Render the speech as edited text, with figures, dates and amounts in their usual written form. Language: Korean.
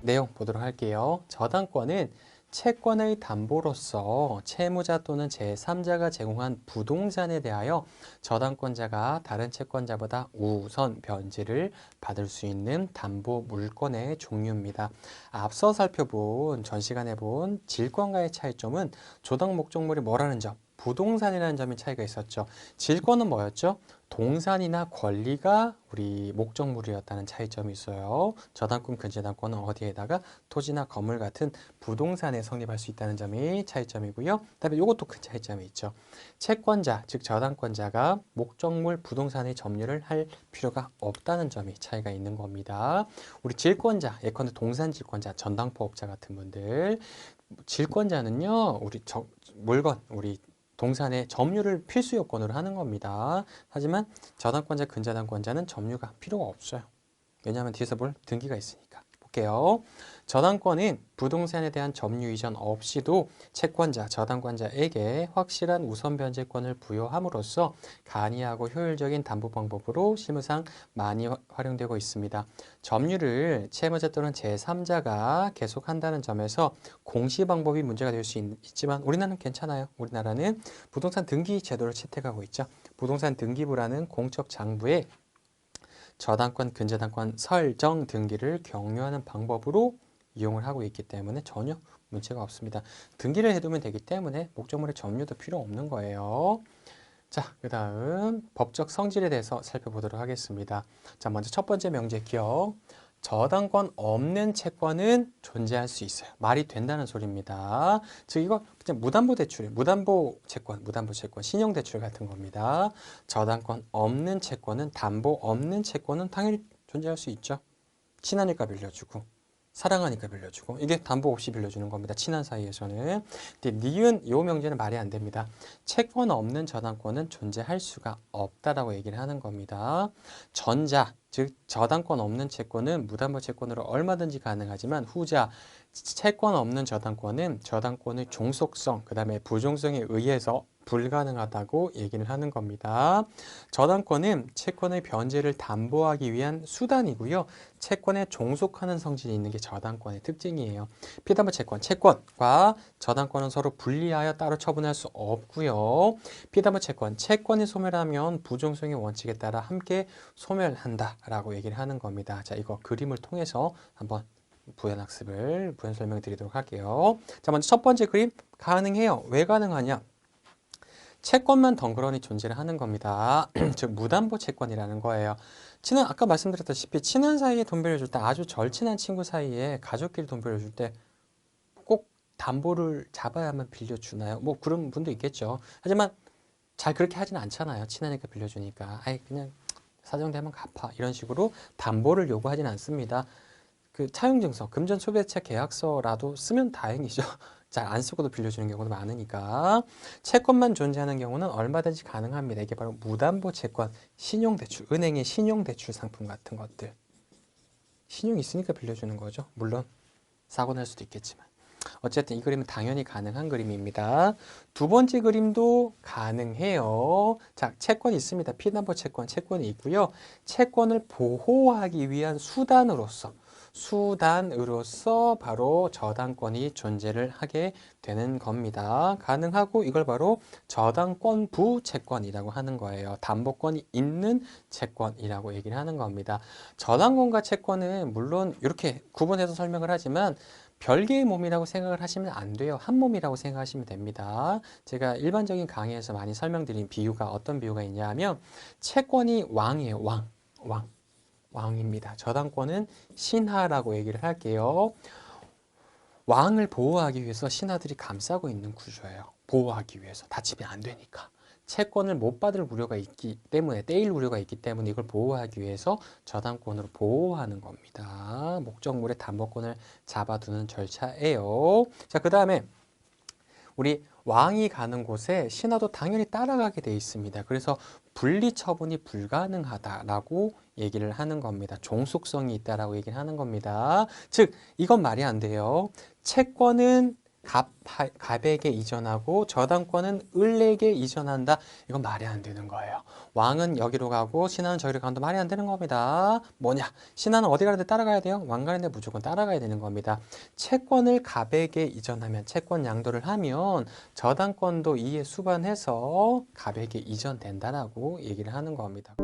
내용 보도록 할게요. 저당권은 채권의 담보로서 채무자 또는 제3자가 제공한 부동산에 대하여 저당권자가 다른 채권자보다 우선 변제를 받을 수 있는 담보 물건의 종류입니다. 앞서 살펴본 전 시간에 본 질권과의 차이점은 조당 목적물이 뭐라는 점, 부동산이라는 점이 차이가 있었죠. 질권은 뭐였죠? 동산이나 권리가 우리 목적물이었다는 차이점이 있어요. 저당권, 근저당권은 어디에다가 토지나 건물 같은 부동산에 성립할 수 있다는 점이 차이점이고요. 그다음에 이것도 큰 차이점이 있죠. 채권자, 즉 저당권자가 목적물 부동산의 점유를 할 필요가 없다는 점이 차이가 있는 겁니다. 우리 질권자, 예컨대 동산 질권자, 전당포업자 같은 분들, 질권자는요, 물건, 우리 동산의 점유를 필수 요건으로 하는 겁니다. 하지만 저당권자, 근저당권자는 점유가 필요가 없어요. 왜냐하면 뒤에서 볼 등기가 있으니까. 볼게요. 저당권은 부동산에 대한 점유 이전 없이도 채권자, 저당권자에게 확실한 우선 변제권을 부여함으로써 간이하고 효율적인 담보 방법으로 실무상 많이 활용되고 있습니다. 점유를 채무자 또는 제3자가 계속한다는 점에서 공시 방법이 문제가 될 수 있지만 우리나라는 괜찮아요. 우리나라는 부동산 등기 제도를 채택하고 있죠. 부동산 등기부라는 공적 장부에 저당권, 근저당권 설정 등기를 격려하는 방법으로 이용을 하고 있기 때문에 전혀 문제가 없습니다. 등기를 해두면 되기 때문에 목적물의 점유도 필요 없는 거예요. 자, 그 다음 법적 성질에 대해서 살펴보도록 하겠습니다. 자, 먼저 첫 번째 명제 기억. 저당권 없는 채권은 존재할 수 있어요. 말이 된다는 소리입니다. 즉 이거 그냥 무담보 대출, 무담보 채권, 신용 대출 같은 겁니다. 저당권 없는 채권은 담보 없는 채권은 당연히 존재할 수 있죠. 친하니까 빌려주고 사랑하니까 빌려주고 이게 담보 없이 빌려주는 겁니다. 친한 사이에서는. 근데 니은 이 명제는 말이 안 됩니다. 채권 없는 저당권은 존재할 수가 없다라고 얘기를 하는 겁니다. 전자, 즉 저당권 없는 채권은 무담보 채권으로 얼마든지 가능하지만 후자, 채권 없는 저당권은 저당권의 종속성, 그 다음에 부종성에 의해서 불가능하다고 얘기를 하는 겁니다. 저당권은 채권의 변제를 담보하기 위한 수단이고요. 채권에 종속하는 성질이 있는 게 저당권의 특징이에요. 피담보 채권, 채권과 저당권은 서로 분리하여 따로 처분할 수 없고요. 피담보 채권, 채권이 소멸하면 부종성의 원칙에 따라 함께 소멸한다라고 얘기를 하는 겁니다. 자, 이거 그림을 통해서 한번 부연 설명 드리도록 할게요. 자, 먼저 첫 번째 그림 가능해요. 왜 가능하냐? 채권만 덩그러니 존재를 하는 겁니다. 즉 무담보 채권이라는 거예요. 아까 말씀드렸다시피 친한 사이에 돈 빌려줄 때, 아주 절친한 친구 사이에 가족끼리 돈 빌려줄 때 꼭 담보를 잡아야만 빌려주나요? 뭐 그런 분도 있겠죠. 하지만 잘 그렇게 하진 않잖아요. 친하니까 빌려주니까 아이 그냥 사정되면 갚아 이런 식으로 담보를 요구하진 않습니다. 그 차용증서, 금전소비자 계약서라도 쓰면 다행이죠. 잘 안 쓰고도 빌려주는 경우도 많으니까. 채권만 존재하는 경우는 얼마든지 가능합니다. 이게 바로 무담보 채권, 신용대출, 은행의 신용대출 상품 같은 것들. 신용이 있으니까 빌려주는 거죠. 물론 사고 날 수도 있겠지만. 어쨌든 이 그림은 당연히 가능한 그림입니다. 두 번째 그림도 가능해요. 자, 채권이 있습니다. 피담보 채권, 채권이 있고요. 채권을 보호하기 위한 수단으로서 바로 저당권이 존재를 하게 되는 겁니다. 가능하고 이걸 바로 저당권부 채권이라고 하는 거예요. 담보권이 있는 채권이라고 얘기를 하는 겁니다. 저당권과 채권은 물론 이렇게 구분해서 설명을 하지만 별개의 몸이라고 생각을 하시면 안 돼요. 한 몸이라고 생각하시면 됩니다. 제가 일반적인 강의에서 많이 설명드린 비유가 어떤 비유가 있냐 하면 채권이 왕이에요. 왕입니다. 저당권은 신하라고 얘기를 할게요. 왕을 보호하기 위해서 신하들이 감싸고 있는 구조예요. 보호하기 위해서. 다치면 안 되니까. 채권을 못 받을 우려가 있기 때문에, 떼일 우려가 있기 때문에 이걸 보호하기 위해서 저당권으로 보호하는 겁니다. 목적물의 담보권을 잡아두는 절차예요. 자, 그 다음에 우리 왕이 가는 곳에 신하도 당연히 따라가게 돼 있습니다. 그래서 분리 처분이 불가능하다라고 얘기를 하는 겁니다. 종속성이 있다라고 얘기를 하는 겁니다. 즉, 이건 말이 안 돼요. 채권은 갑에게 이전하고 저당권은 을에게 이전한다. 이건 말이 안 되는 거예요. 왕은 여기로 가고 신하는 저기로 가도 말이 안 되는 겁니다. 뭐냐? 신하는 어디 가는데 따라가야 돼요? 왕 가는데 무조건 따라가야 되는 겁니다. 채권을 갑에게 이전하면 채권 양도를 하면 저당권도 이에 수반해서 갑에게 이전된다라고 얘기를 하는 겁니다.